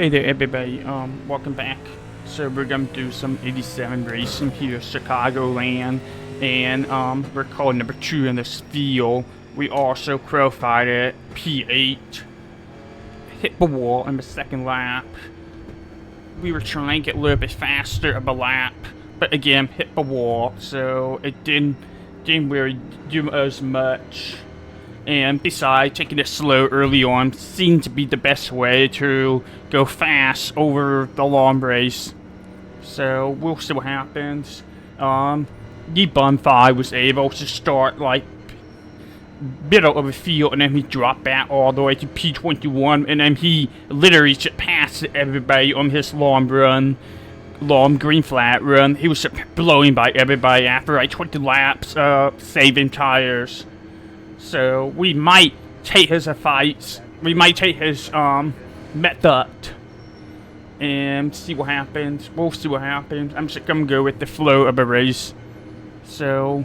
Hey there everybody, welcome back. So we're gonna do some 87 racing here at Chicagoland, and we're called number 2 in this field. We also qualified at P8, hit the wall in the second lap. We were trying to get a little bit faster of a lap, but again, hit the wall, so it didn't really do as much. And besides, taking it slow early on seemed to be the best way to go fast over the long race. So we'll see what happens. The Bun 5 was able to start like middle of the field, and then he dropped back all the way to P21, and then he literally just passed everybody on his long green flag run. He was just blowing by everybody after like 20 laps, saving tires. So we might take his advice. We might take his method and see what happens. We'll see what happens. I'm just gonna go with the flow of the race. So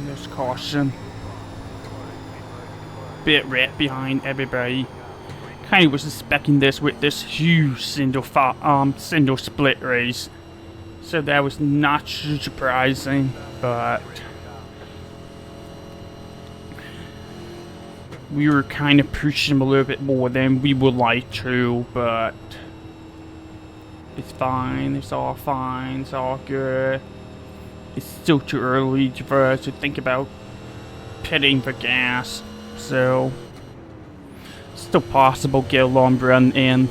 there's caution. Bit right behind everybody. Kind of was expecting this with this huge single split race, so that was not too surprising. But we were kind of pushing him a little bit more than we would like to, but it's fine. It's all fine. It's all good. It's still too early for us to think about pitting for gas, so it's still possible to get a long run in.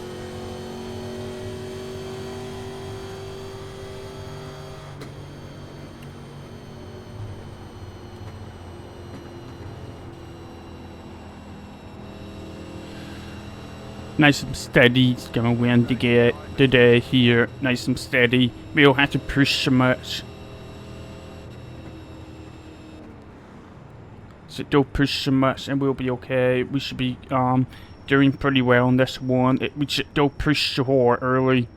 Nice and steady. It's gonna win to get today here. Nice and steady. We don't have to push so much. So don't push so much and we'll be okay. We should be doing pretty well on this one. We should don't push so hard early.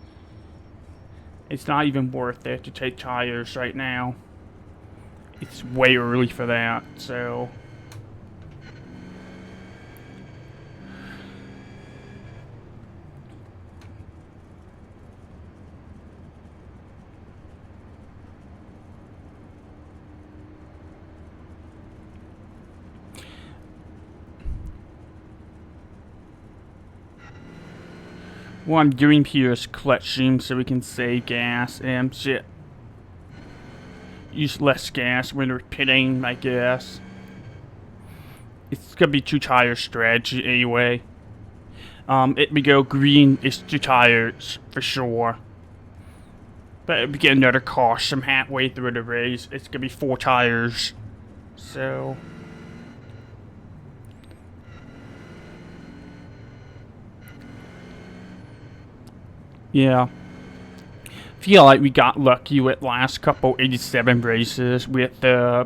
It's not even worth it to take tires right now. It's way early for that, so what I'm doing here is clutching so we can save gas and shit. Use less gas when we're pitting, I guess. It's gonna be 2 tire strategy anyway. If we go green, it's 2 tires for sure. But if we get another caution halfway through the race, it's gonna be 4 tires. So yeah, feel like we got lucky with last couple 87 races with the,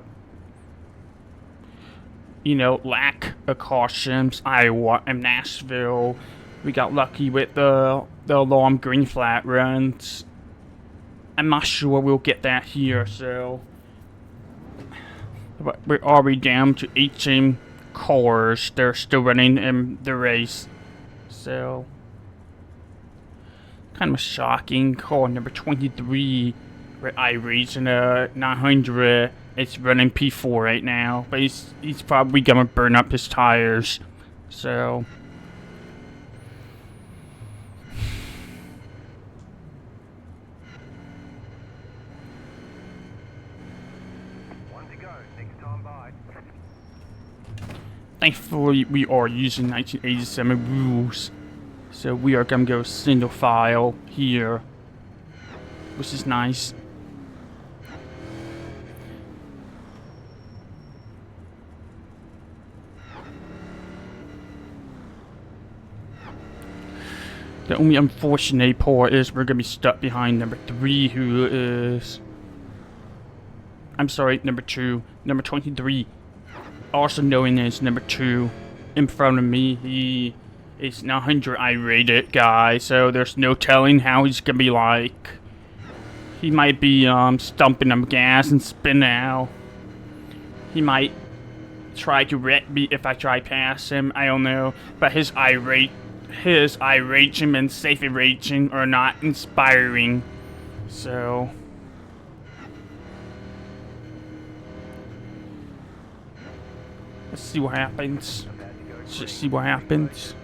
lack of cautions. Iowa and Nashville, we got lucky with the long green flag runs. I'm not sure we'll get that here, so But we're already down to 18 cars. They're still running in the race. So, kind of shocking. Car number 23, where iRacing 900. It's running P4 right now, but he's probably gonna burn up his tires. So. Thankfully, we are using 1987 rules, so we are gonna go single file here, which is nice. The only unfortunate part is we're gonna be stuck behind number 3, who is... I'm sorry, number 2. Number 23. Also known as number 2. In front of me, he is 900 I-rated guy, so there's no telling how he's gonna be like. He might be stumping on gas and spin out. He might try to wreck me if I try past him, I don't know. But his iRacing and safe raging are not inspiring. So let's see what happens. Let's just see what happens.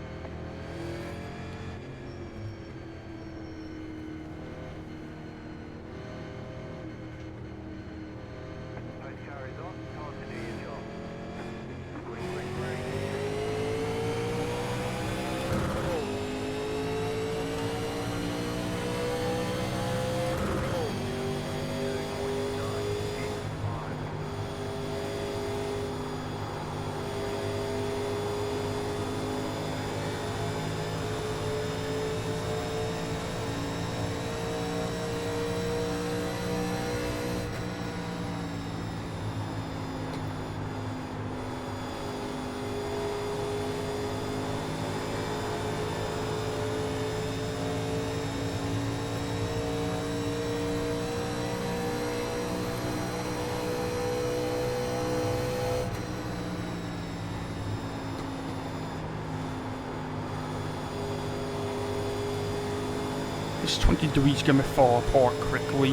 This 23 is gonna fall apart quickly.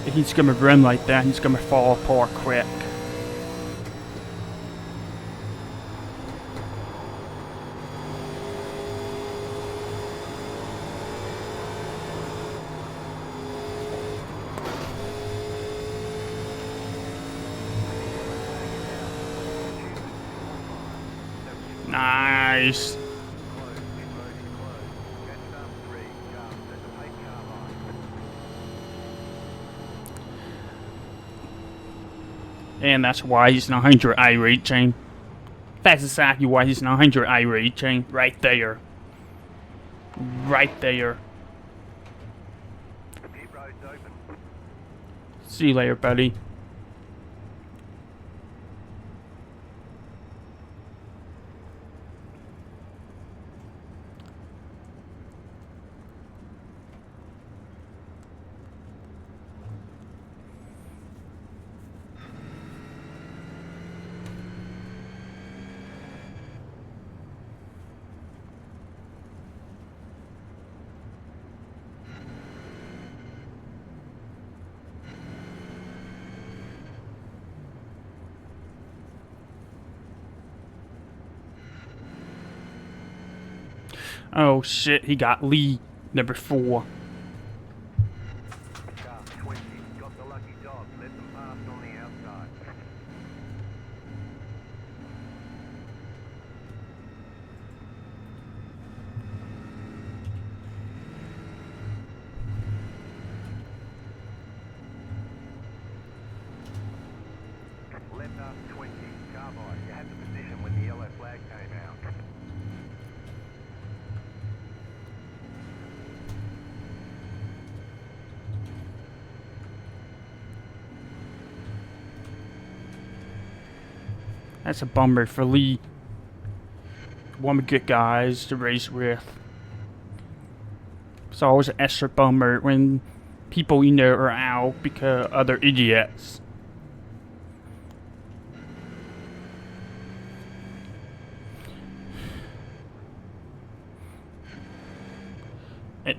If he's gonna run like that, he's gonna fall apart quick. Nice. And that's why he's 900 iRacing. That's exactly why he's 900 iRacing. Right there. Right there. See you later, buddy. Oh shit, he got Lee, number 4. That's a bummer for Lee. One of the good guys to race with. It's always an extra bummer when people you know are out because other idiots.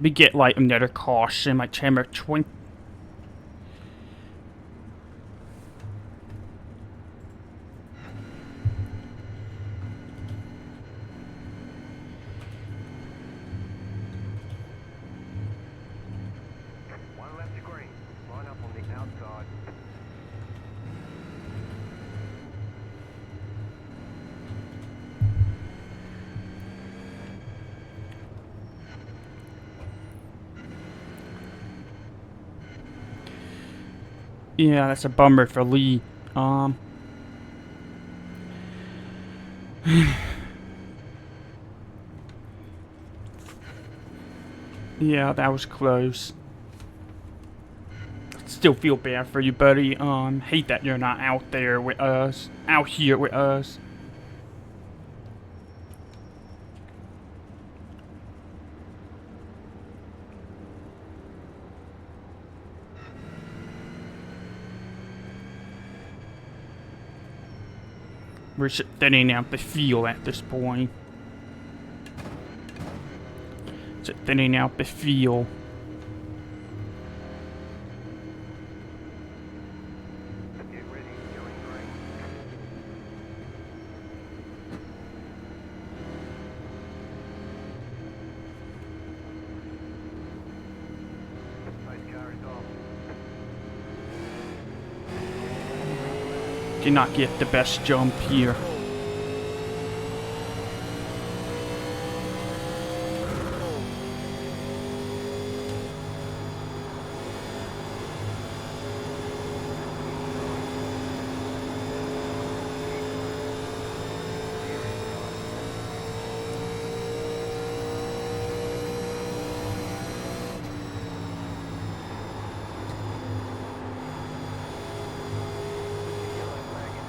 We get like another caution, like chamber 20. One left to green. Line up on the outside. Yeah, that's a bummer for Lee. Yeah, that was close. Still feel bad for you, buddy. Hate that you're not out there with us. Out here with us. We're just thinning out the field at this point. Just thinning out the field. Get ready. Going green. Pace car is off. Did not get the best jump here.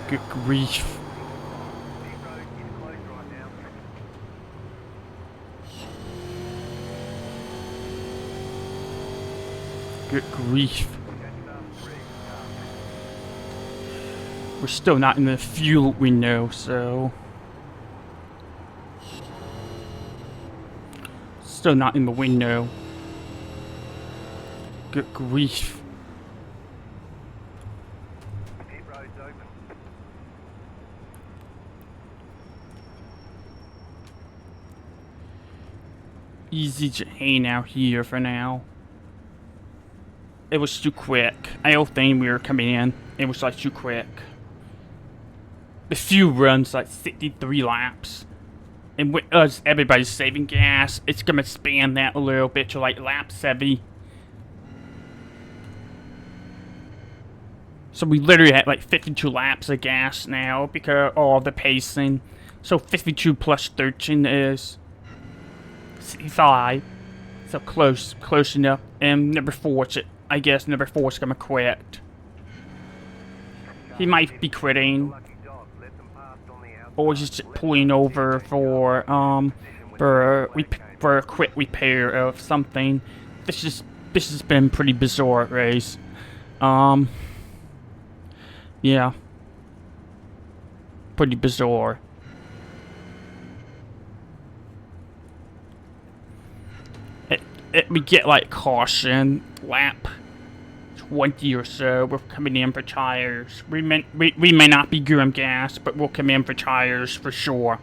Good grief. Deep road is closed right now. Good grief. Catch up. Ready. We're still not in the fuel window, so... Still not in the window. Good grief. Pit road's open. Easy to hang out here for now. It was too quick. I don't think we were coming in. It was like too quick. The few runs like 63 laps. And with us, everybody's saving gas. It's gonna span that a little bit to like lap 70. So we literally had like 52 laps of gas now because of all the pacing. So 52 plus 13 is 65. So close enough. And number 4, I guess number 4 is gonna quit. He might be quitting. Lucky dog. Let them pass on the outside. Or just pulling over for a quick repair of something. This has been pretty bizarre race. Yeah. Pretty bizarre. We get like caution lap 20 or so. We're coming in for tires. We may not be gearing gas, but we'll come in for tires for sure.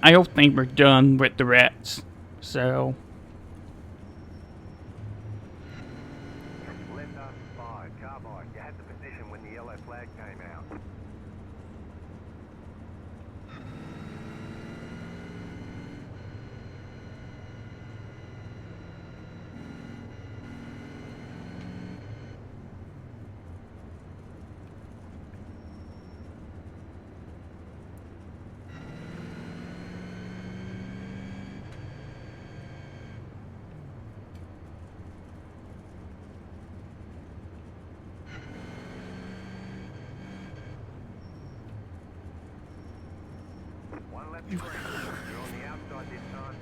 I don't think we're done with the Reds, so. Left up 5. Carbide. You had the position when the yellow flag came out. One left to green. You're on the outside this time.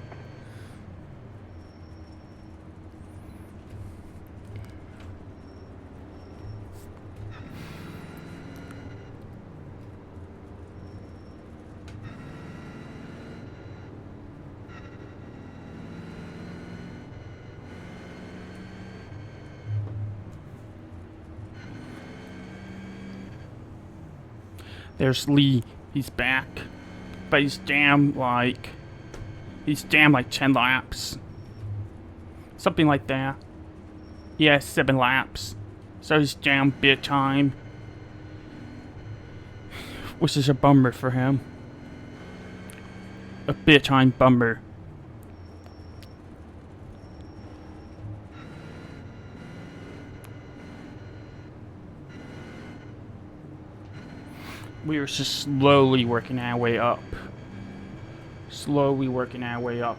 There's Lee. He's back. But he's down like 10 laps. Something like that. Yeah, 7 laps. So he's down big time. Which is a bummer for him. A big time bummer. We are just slowly working our way up. Slowly working our way up.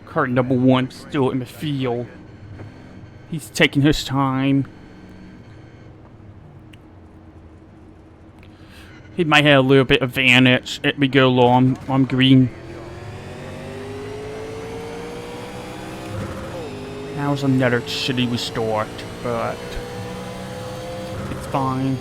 Car number 1 still in the field. He's taking his time. He might have a little bit of advantage as we go along on green. That was another shitty restart, but it's fine.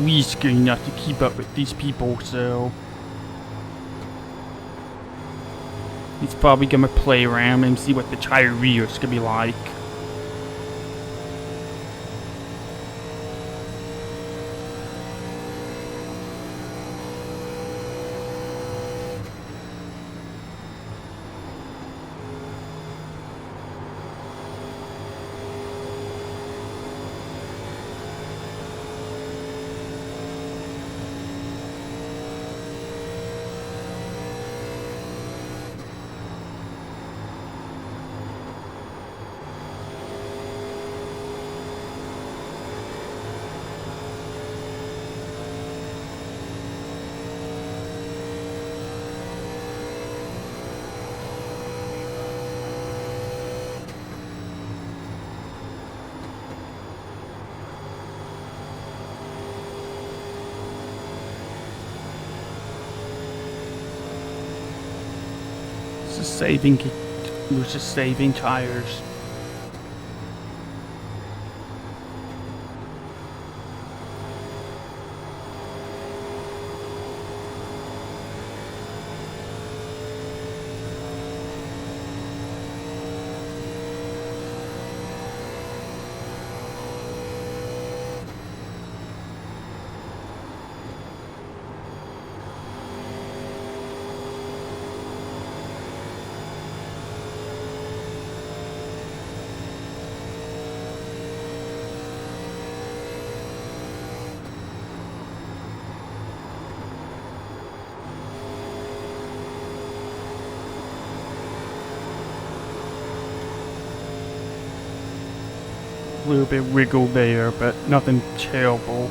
Lee's good enough to keep up with these people, so he's probably gonna play around and see what the tire rear is gonna be like. We're just saving tires. A little bit wiggle there, but nothing terrible.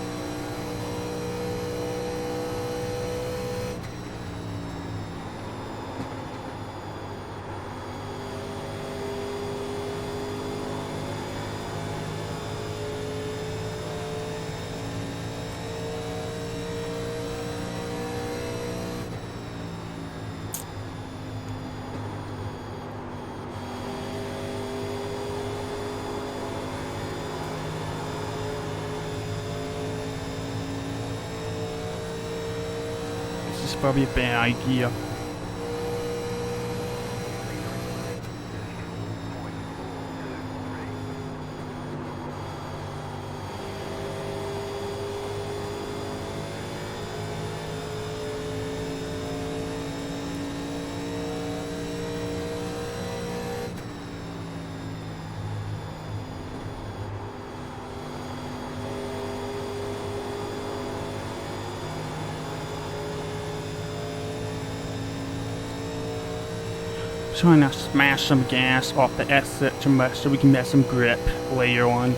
This is probably a bad idea. Trying to smash some gas off the exit too much so we can get some grip later on.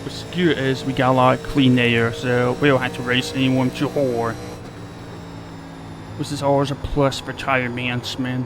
What's good is we got a lot of clean air, so we don't have to race anyone too hard. Which is always a plus for tire management.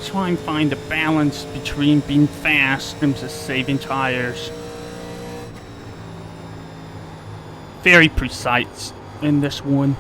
try and find a balance between being fast and just saving tires. Very precise in this one.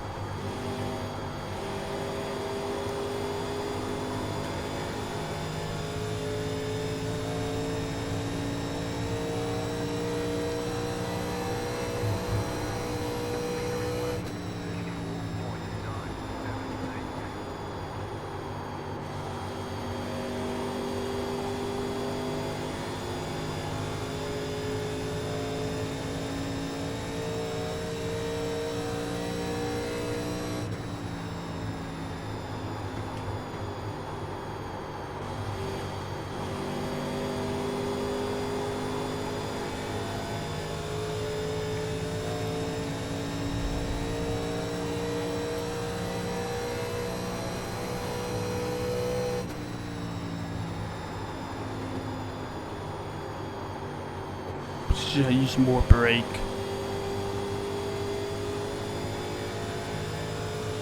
Should I use more brake?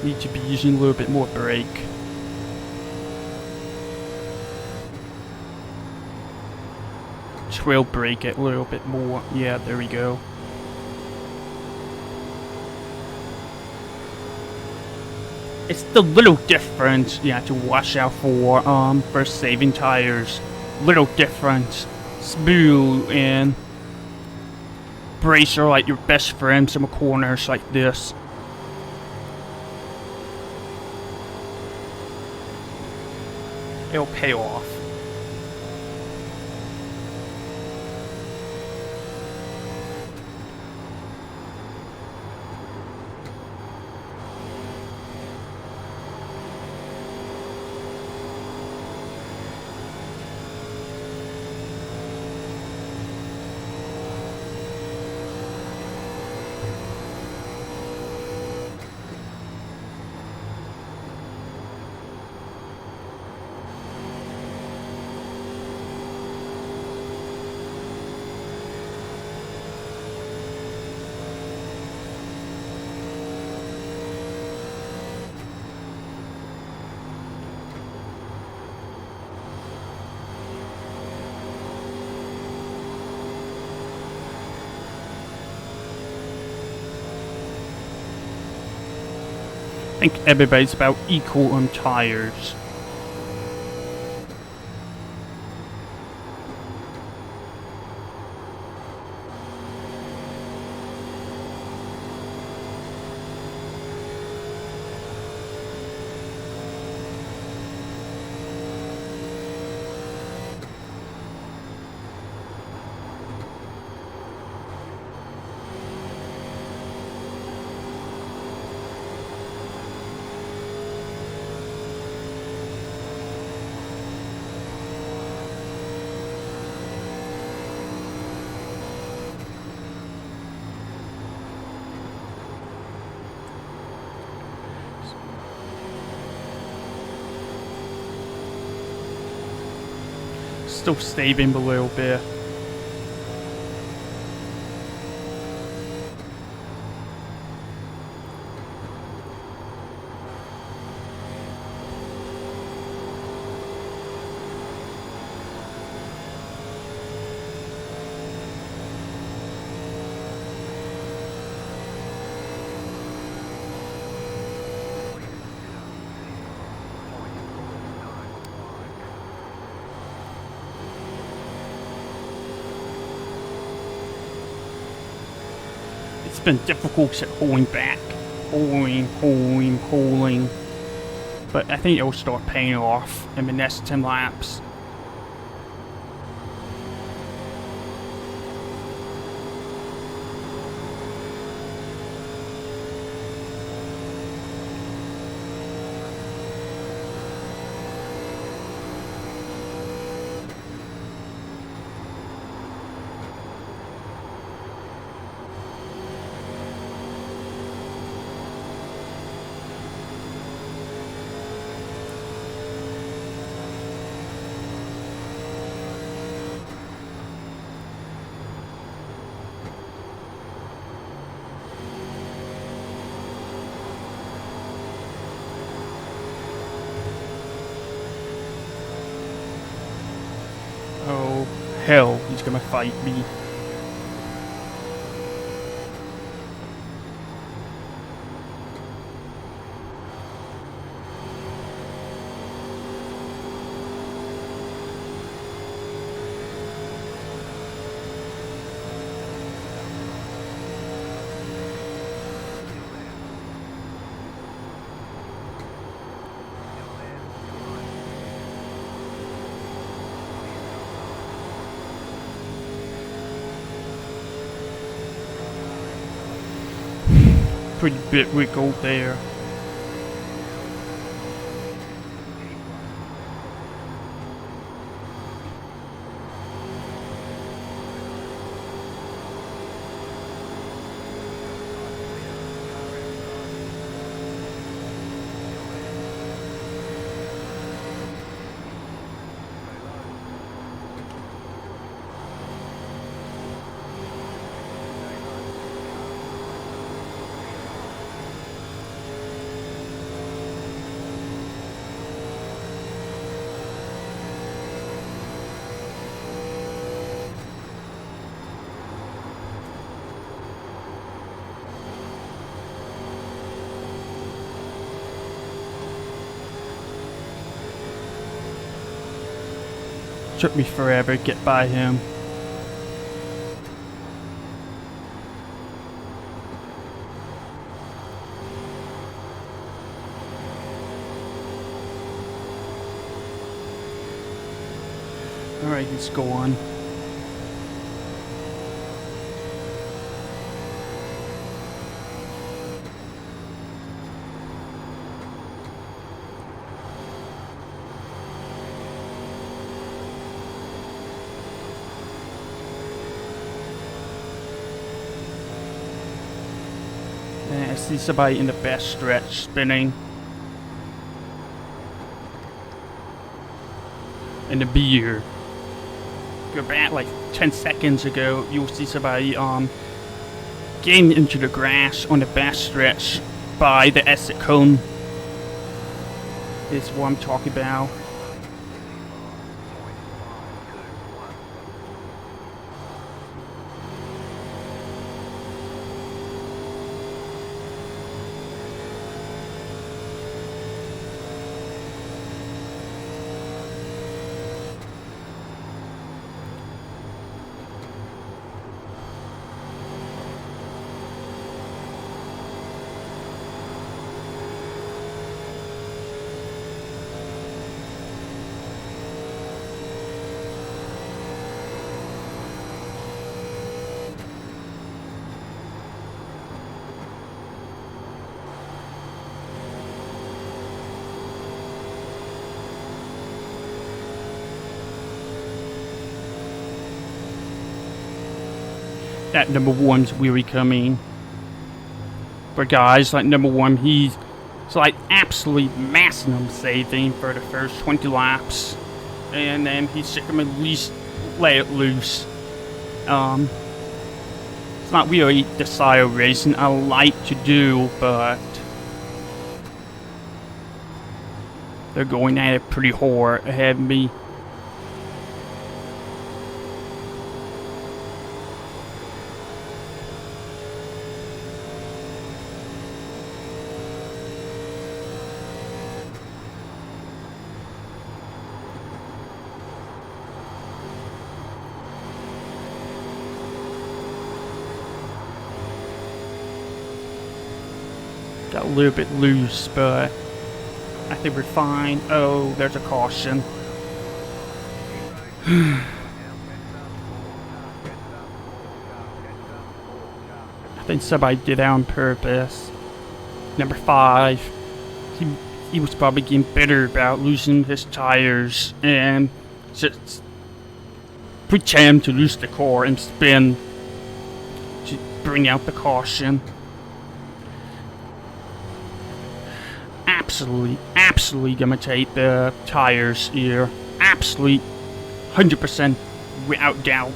Need to be using a little bit more brake. Trail brake it a little bit more. Yeah, there we go. It's the little difference you have to watch out for saving tires. Little difference. Smooth and brace are like your best friends in the corners like this. It'll pay off. I think everybody's about equal on tires. Still staving a little bit. It's been difficult at holding back. Holding. But I think it'll start paying off in the next 10 laps. hell he's gonna fight me. Pretty bit wiggled there. Took me forever to get by him. Alright, let's go on. I see somebody in the best stretch spinning. In the beer. Go back like 10 seconds ago, you'll see somebody getting into the grass on the best stretch by the exit cone. Is what I'm talking about. That number one's really coming. But guys, like number one, he's like absolutely maximum saving for the first 20 laps. And then he's just gonna let it loose. It's not really the style of racing I like to do, but they're going at it pretty hard ahead of me. Got a little bit loose, but I think we're fine. Oh, there's a caution. I think somebody did that on purpose. Number 5. He was probably getting bitter about losing his tires and just pretend to lose the car and spin to bring out the caution. Absolutely gonna take the tires here. Absolutely, 100% without doubt,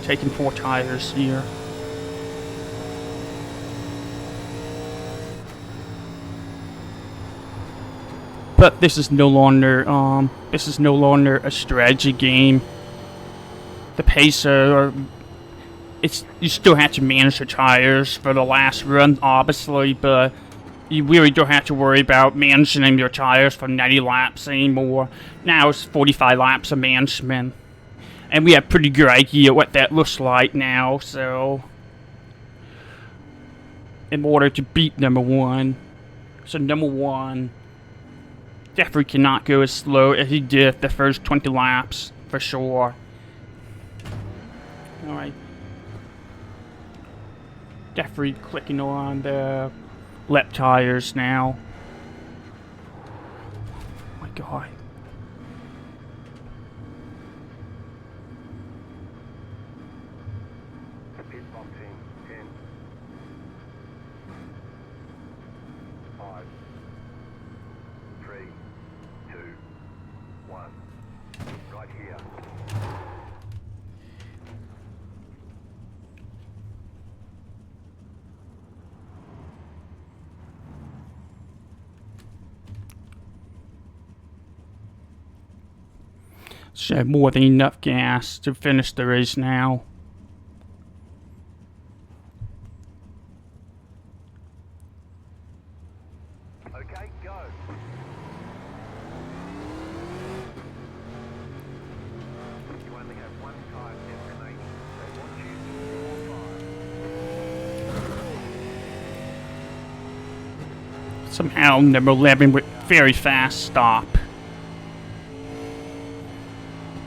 taking 4 tires here. But this is no longer a strategy game. the pacer. It's you still have to manage the tires for the last run, obviously, but you really don't have to worry about managing your tires for 90 laps anymore. Now it's 45 laps of management, and we have a pretty good idea what that looks like now. So, in order to beat number one, so number one definitely cannot go as slow as he did the first 20 laps for sure. All right. Definitely clicking on the lap tires now. Oh my god. Pit box in 10, 5, 3, 2, 1. Right here. Should have more than enough gas to finish the race now. Okay, go. You only have one tire left remaining. They want you to Somehow number 11 with very fast stop.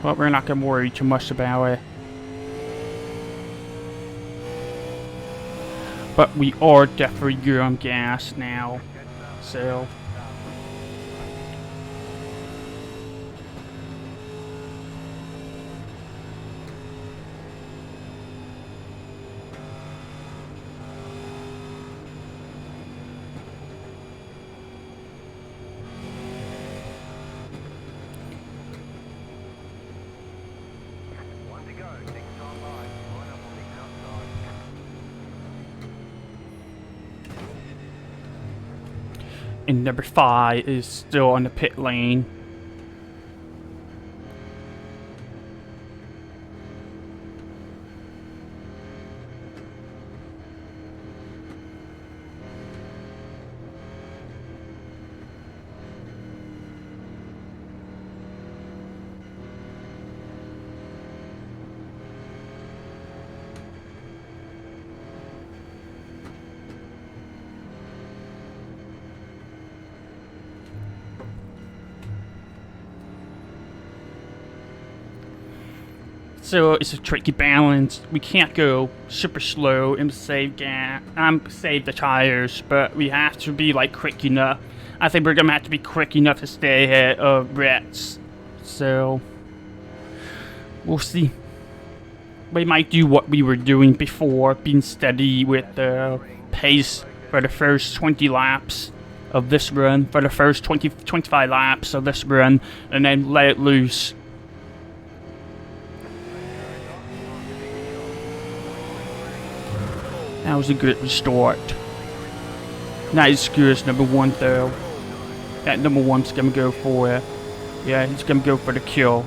But we're not going to worry too much about it. But we are definitely good on gas now. So. one to go. Next time by. Line up on the outside. And number 5 is still on the pit lane. So it's a tricky balance. We can't go super slow and save gas, save the tires, but we have to be like quick enough. I think we're gonna have to be quick enough to stay ahead of Brett's. So we'll see. We might do what we were doing before, being steady with the pace for the first 20 laps of this run, for the first 25 laps of this run, and then let it loose. That was a good start. Not as good as number 1 though. That number 1's gonna go for it. Yeah, he's gonna go for the kill.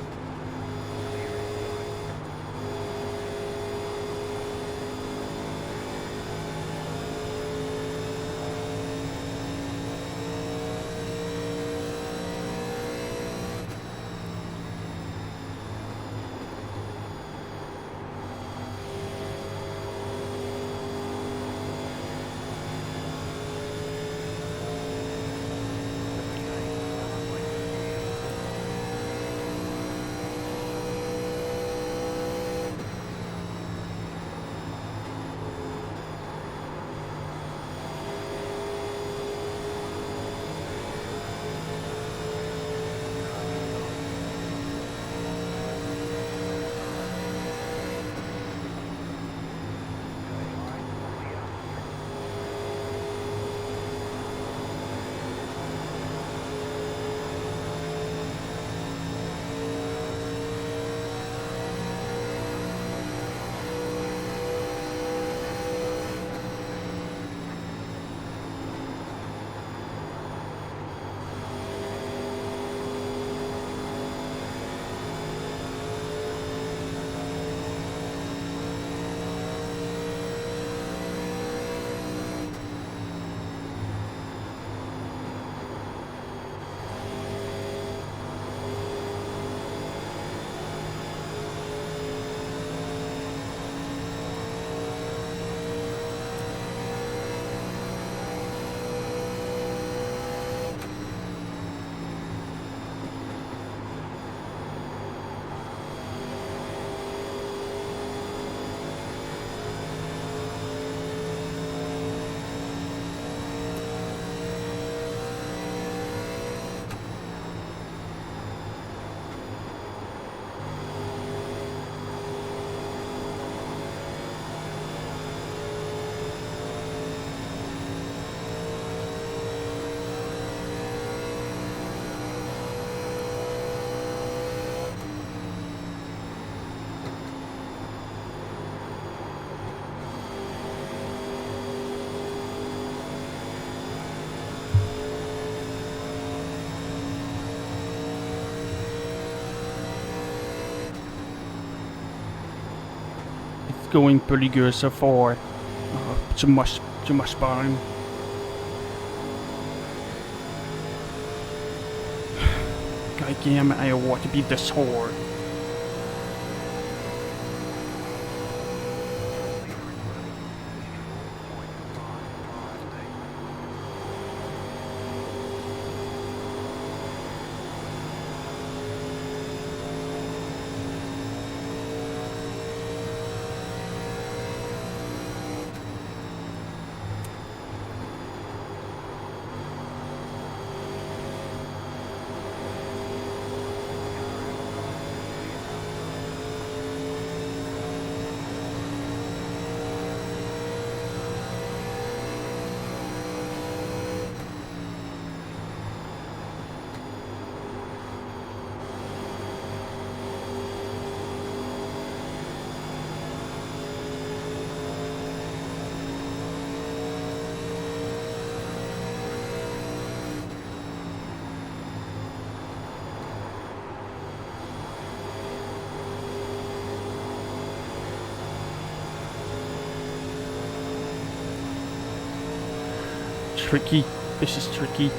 going pretty good so far. Too much fun. God damn it, I don't want to be this hard. Tricky. This is tricky.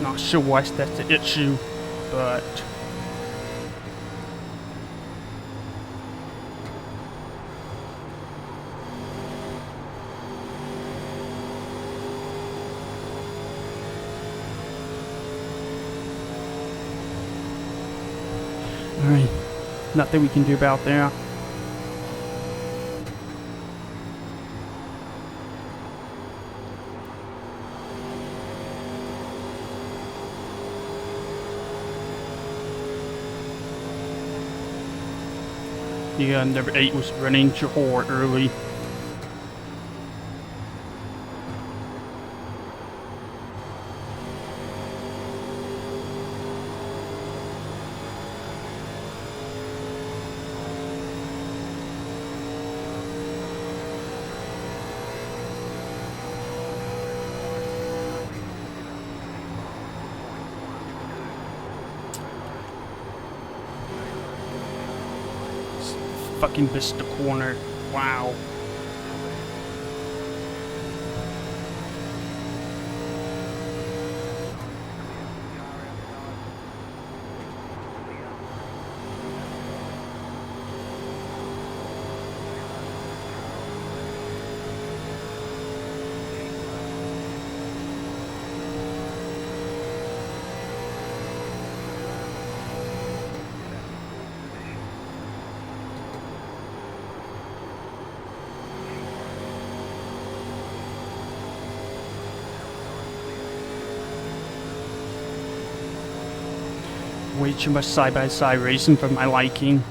Not sure why that's the issue, but alright, nothing we can do about that. Yeah, number 8 was running Johor early. Fucking missed the corner. Wow. Way too much side-by-side racing for my liking.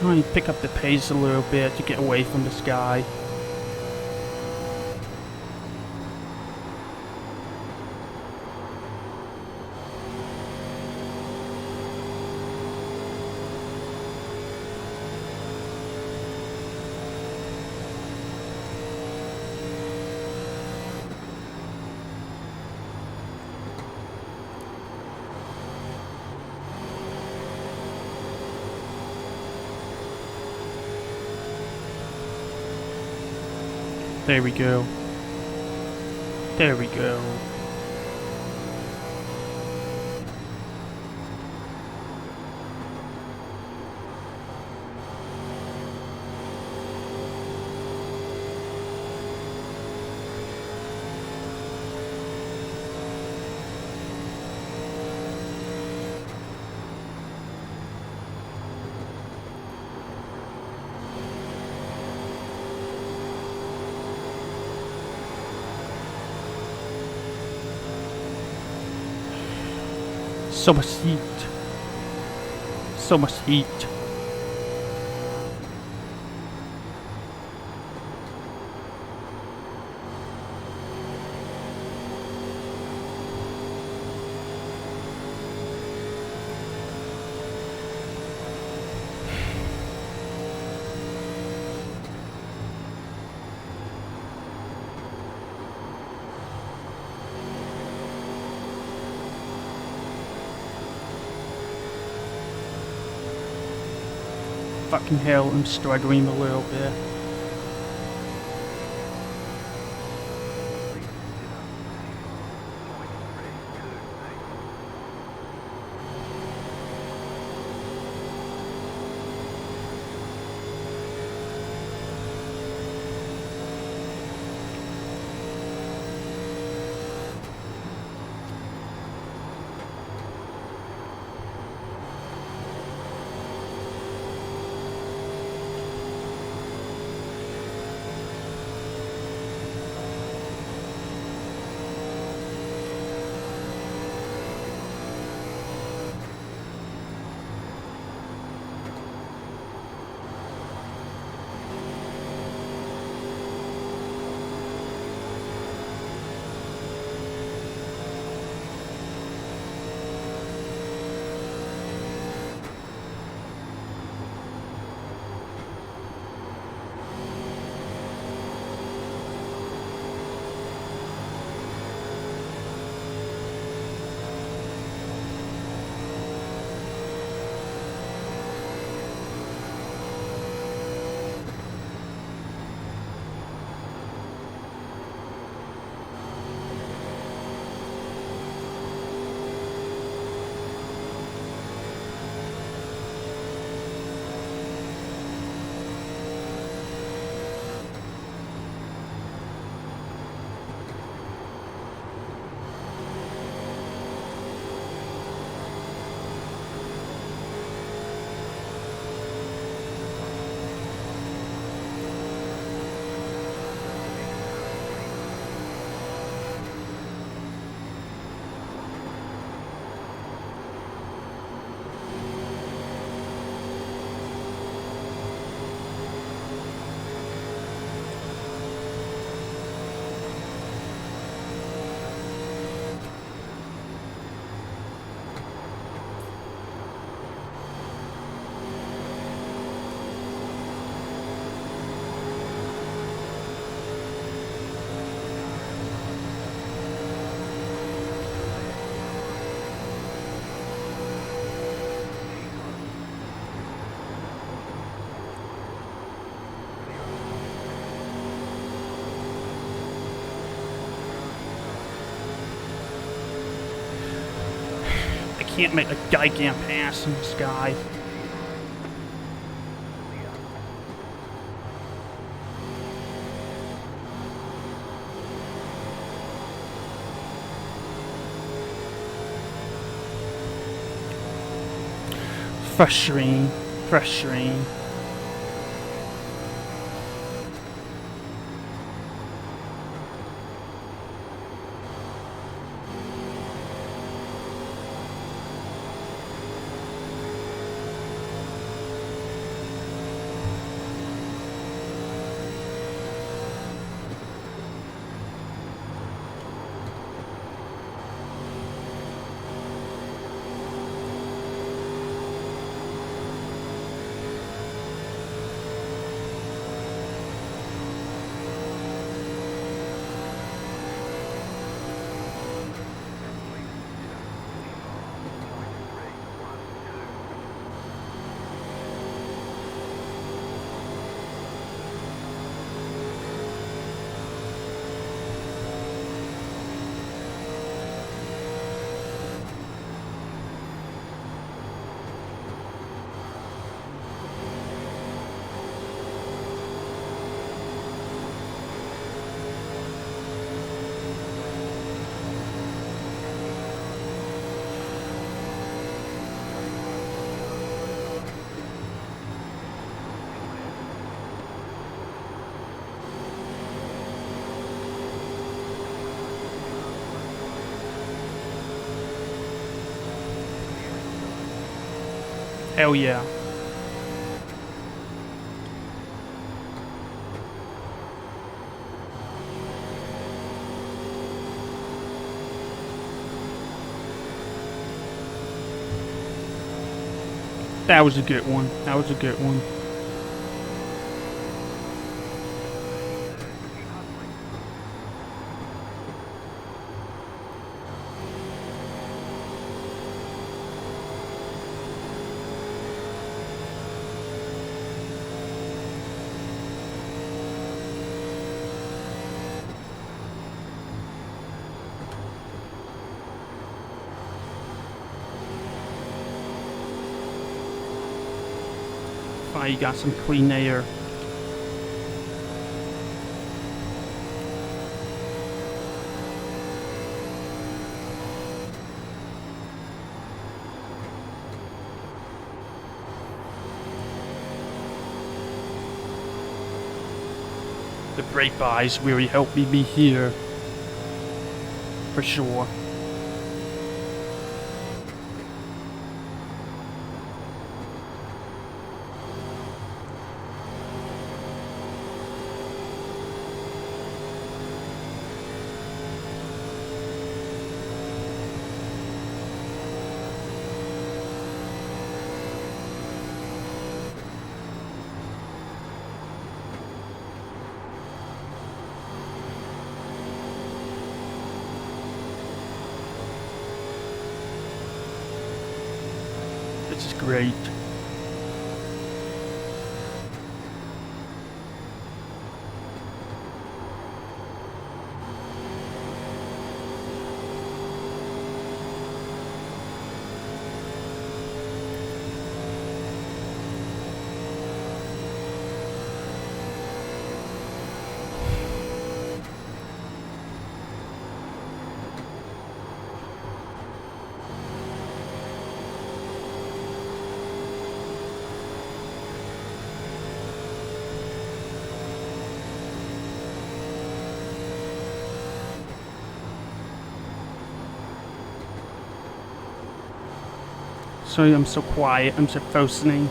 try and pick up the pace a little bit to get away from this guy. There we go. There we go. So much heat. So much heat. Fucking hell, I'm struggling a little bit. Can't make a gigantic pass in the sky. Frustrating, frustrating. Hell yeah. That was a good one. That was a good one. You got some clean air. The brake buys really helped me be here. For sure. This is great. Sorry I'm so quiet, I'm so focusing.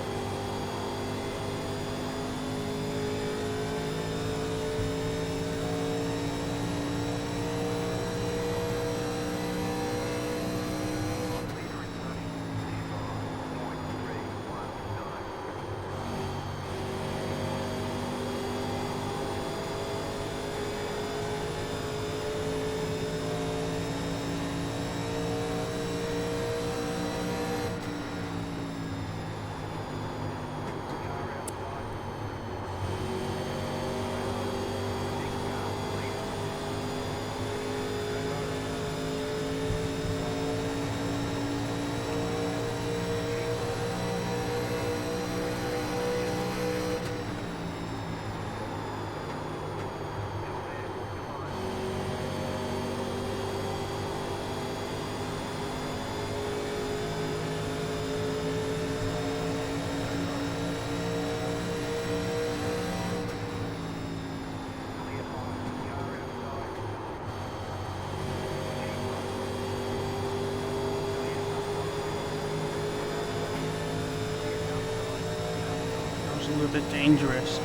A little bit dangerous.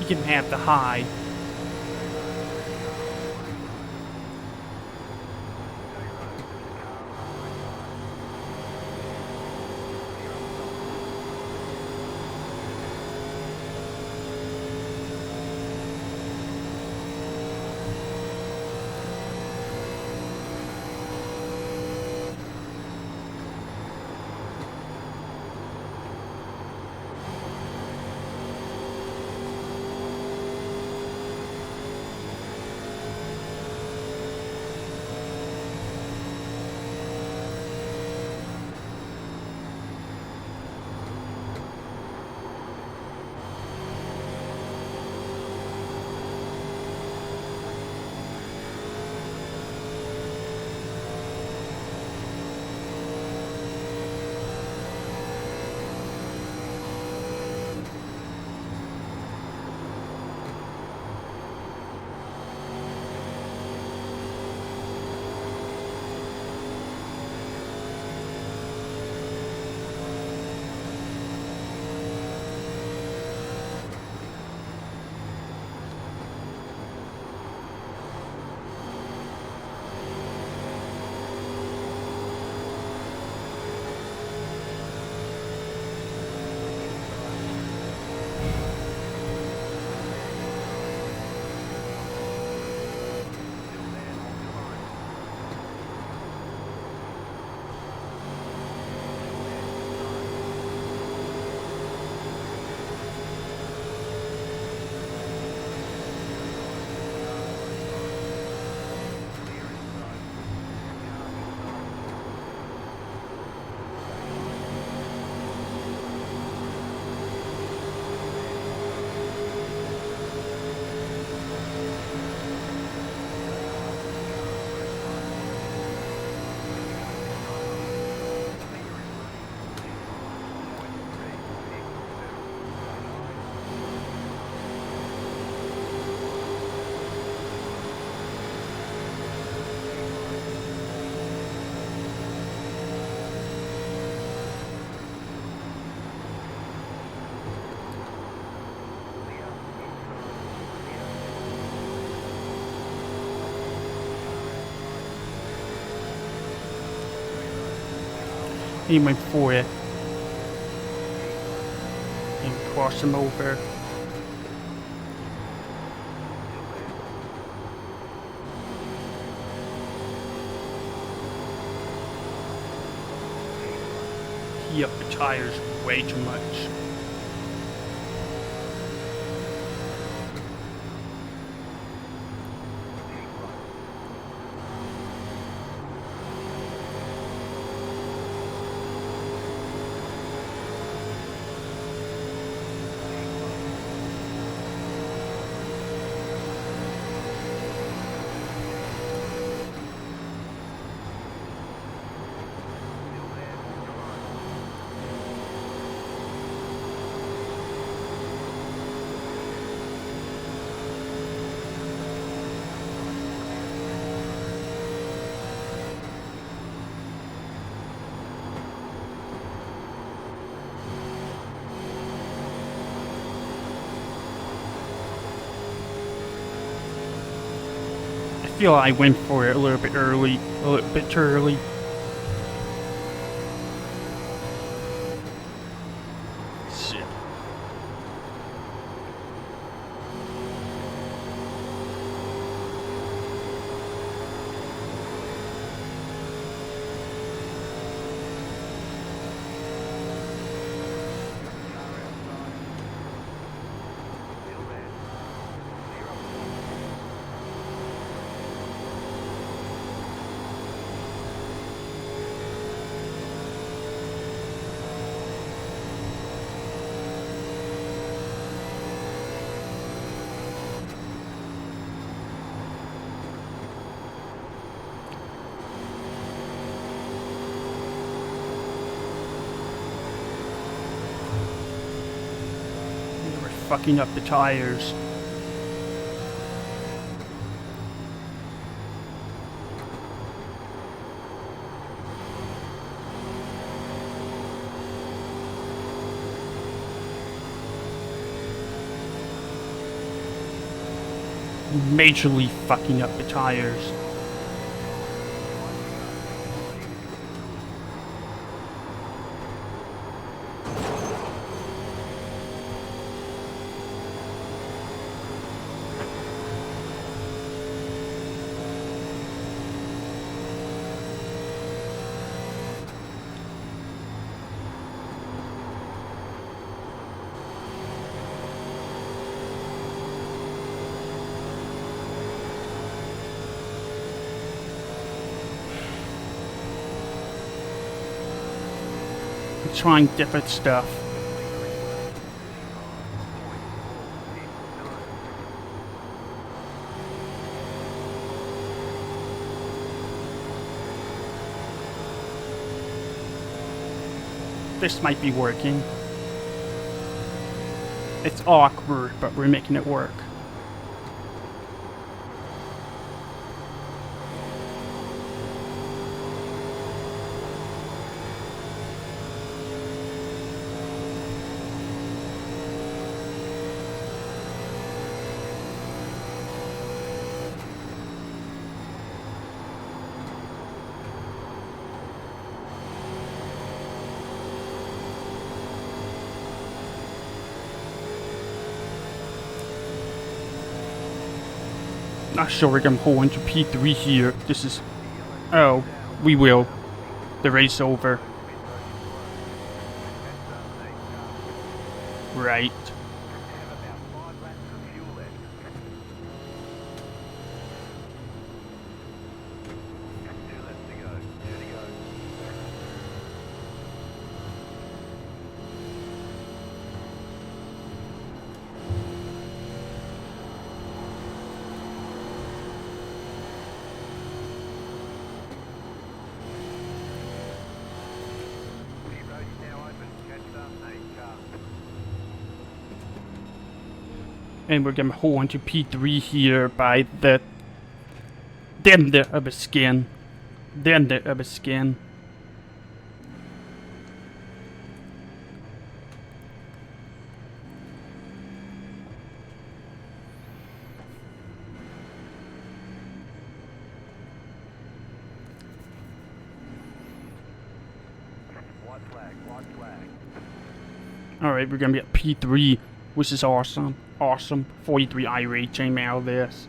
You can have the high. He went for it. And cross him over. He upped the tires way too much. I feel I went for it a little bit early, a little bit too early. Shit. They were fucking up the tires. Majorly fucking up the tires. Trying different stuff. This might be working. It's awkward, but we're making it work. Not sure we're gonna pull into P3 here. This is... Oh, we will. The race over. Right. And we're gonna hold on to P3 here by the end of his skin. The end of his skin. white flag. Alright, we're gonna be at P3, which is awesome. Awesome. 43 iRacing out of this.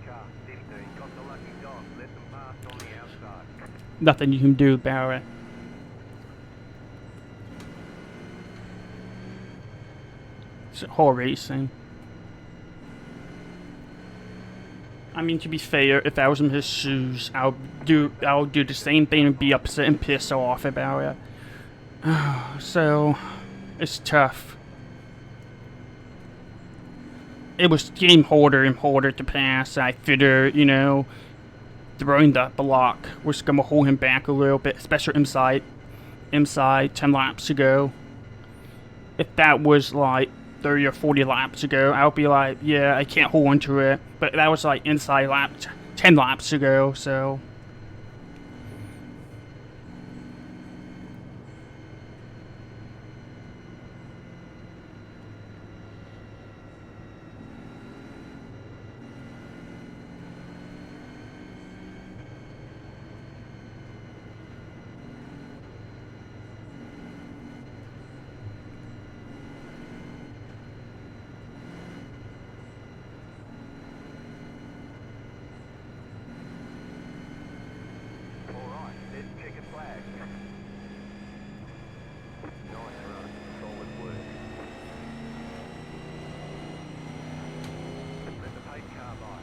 Car 15, got the lucky dog. Let them pass on the outside. Nothing you can do about it. It's whole racing. I mean, to be fair, if I was in his shoes, I'll do the same thing and be upset and pissed off about it. So, it's tough. It was getting harder and harder to pass. I figured, you know, throwing that block was gonna hold him back a little bit, especially inside 10 laps ago. If that was like 30 or 40 laps ago, I would be like, yeah, I can't hold on to it. But that was like inside 10 laps ago, so. Alright, let's check a flag. Nice run. Solid work. Let the pace car by.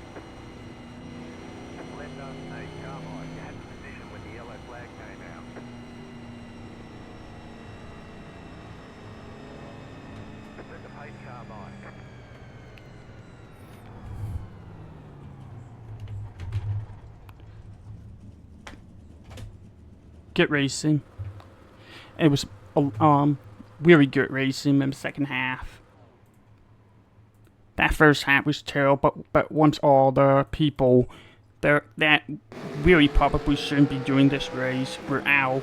Let us take car by. You had the position when the yellow flag came out. Let the pace car by. Good racing. It was really good racing in the second half. That first half was terrible, but once all the people that really probably shouldn't be doing this race were out,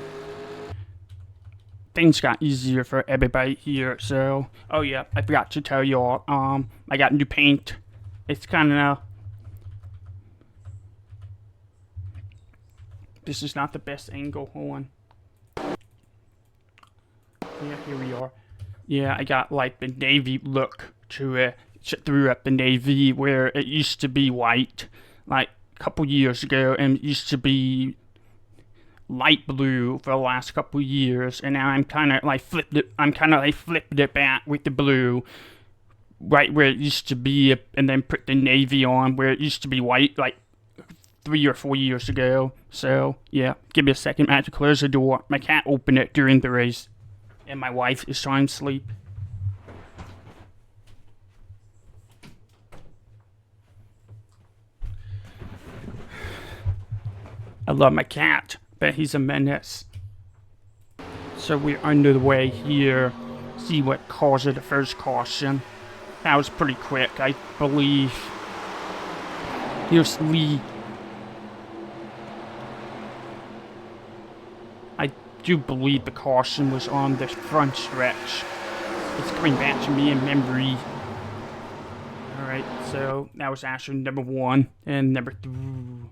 things got easier for everybody here. So, oh yeah, I forgot to tell y'all, I got new paint. It's kind of. This is not the best angle. Hold on. Yeah, here we are. Yeah, I got like the navy look to it. Threw up the navy where it used to be white, like a couple years ago, and it used to be light blue for the last couple years, and now I'm kind of like flipped it back with the blue, right where it used to be, and then put the navy on where it used to be white, like 3 or 4 years ago. So yeah, give me a second. I have to close the door. My cat opened it during the race, and my wife is trying to sleep. I love my cat, but he's a menace. So we're under the way here. See what caused the first caution. That was pretty quick, I believe. Here's Lee. I do believe the caution was on the front stretch. It's coming back to me in memory. Alright, so that was actually number 1 and number 2.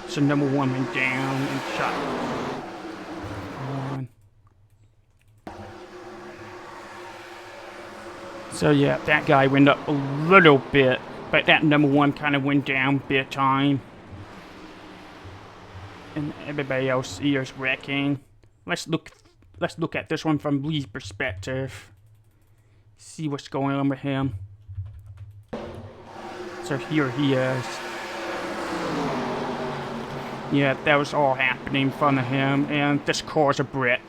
So number 1 went down and shot. On. So yeah, that guy went up a little bit, but that number 1 kind of went down big time. And everybody else here is wrecking. Let's look at this one from Lee's perspective. See what's going on with him. So here he is. Yeah, that was all happening in front of him, and this car's a brick.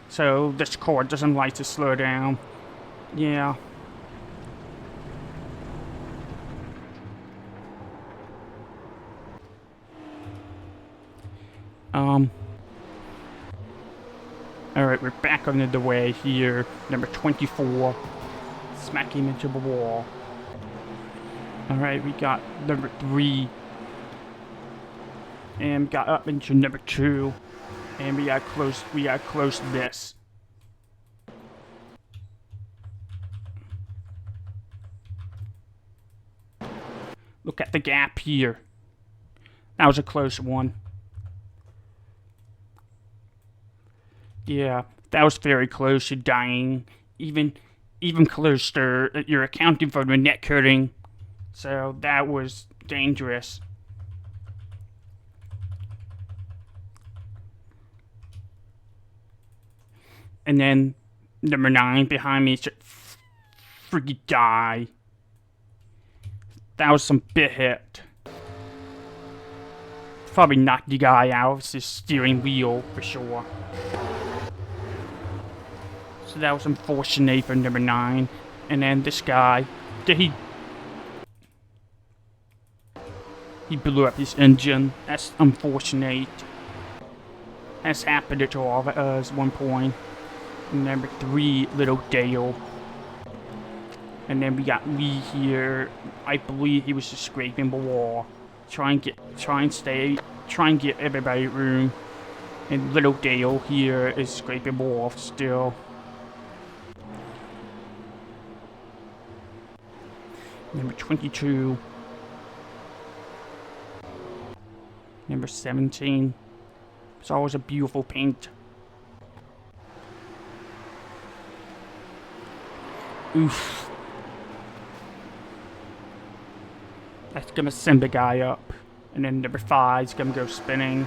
So this car doesn't like to slow down. Yeah. Alright, we're back under the way here. Number 24. Smack him into the wall. Alright, we got number 3. and got up into number 2, and we got close to this. Look at the gap here. That was a close one. Yeah, that was very close to dying. Even closer. You're accounting for the net coding, so that was dangerous. And then number 9 behind me should freaking die. That was some bit hit. Probably knocked the guy out of his steering wheel for sure. So that was unfortunate for number 9. And then this guy, he blew up his engine. That's unfortunate. That's happened to all of us at one point. And number 3, little Dale. And then we got Lee here. I believe he was just scraping the wall. Try and get everybody room. And little Dale here is scraping the wall still. Number 22. Number 17. It's always a beautiful paint. Oof. That's gonna send the guy up. And then number 5 is gonna go spinning.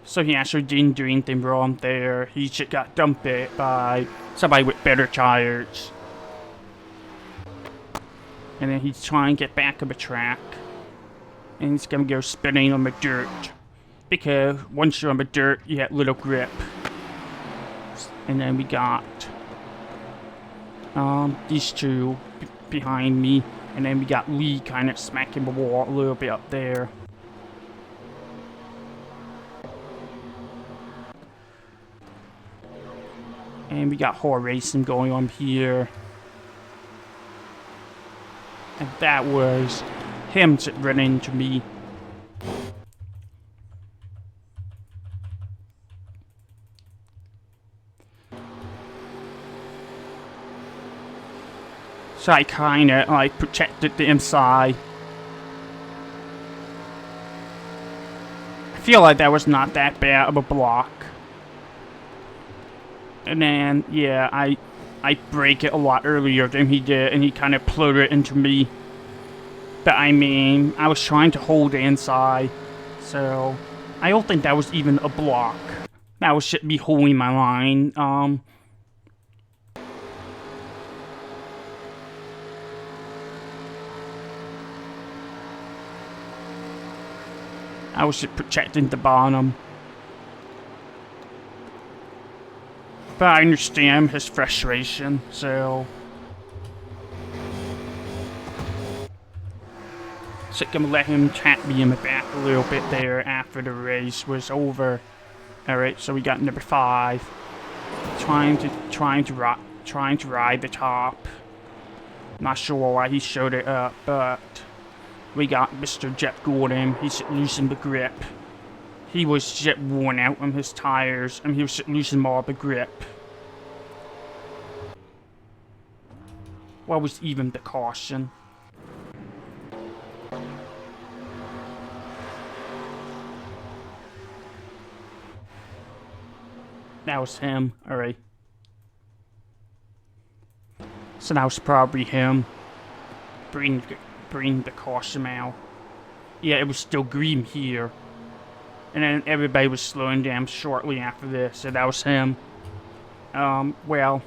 So he actually didn't do anything wrong there. He just got dumped by somebody with better tires. And then he's trying to get back on the track. And he's gonna go spinning on the dirt. Because once you're on the dirt, you have little grip. And then we got these two behind me. And then we got Lee kind of smacking the wall a little bit up there. And we got iRacing going on here. And that was him running into me. So I kinda like protected the inside. I feel like that was not that bad of a block. And then, yeah, I break it a lot earlier than he did, and he kind of plowed it into me. But I mean, I was trying to hold the inside, so I don't think that was even a block. That was just me holding my line. I was just protecting the bottom. But I understand his frustration, so... So I'm gonna let him tap me in the back a little bit there after the race was over. Alright, so we got number 5. Trying to ride the top. Not sure why he showed it up, but... We got Mr. Jeff Gordon. He's losing the grip. He was just worn out on his tires, and he was just losing more of the grip. What was even the caution? That was him. Alright. So that was probably him. Bring the caution out. Yeah, it was still green here. And then everybody was slowing down shortly after this, so that was him. Well...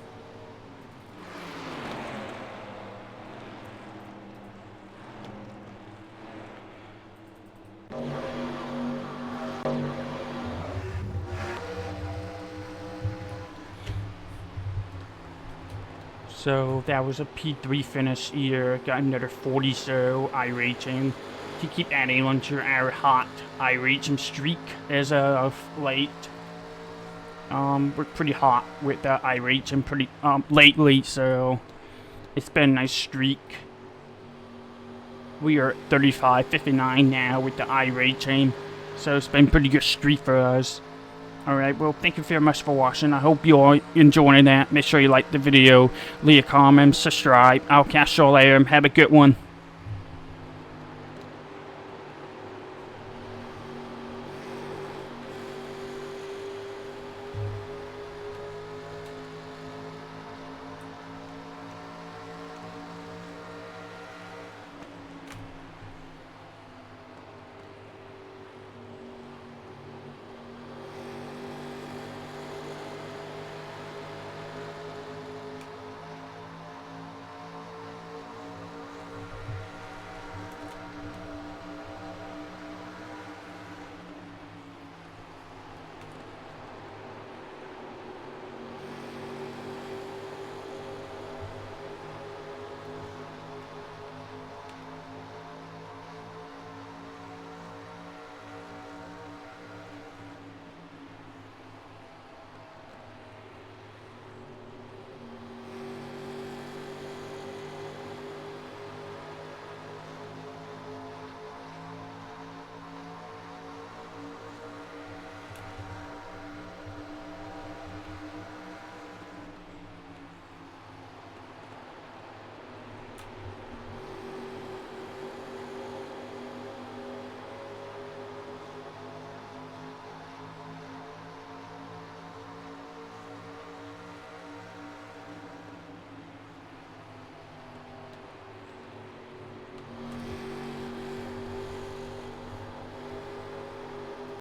So that was a P3 finish here. Got another 40 so iRacing. To keep adding on to our hot iRacing streak as of late. We're pretty hot with the iRacing lately, so It's been a nice streak. We are at 35-59 now with the iRacing, so it's been a pretty good streak for us. Alright, well, thank you very much for watching. I hope you are enjoying that. Make sure you like the video, leave a comment, subscribe. I'll catch you all later. Have a good one.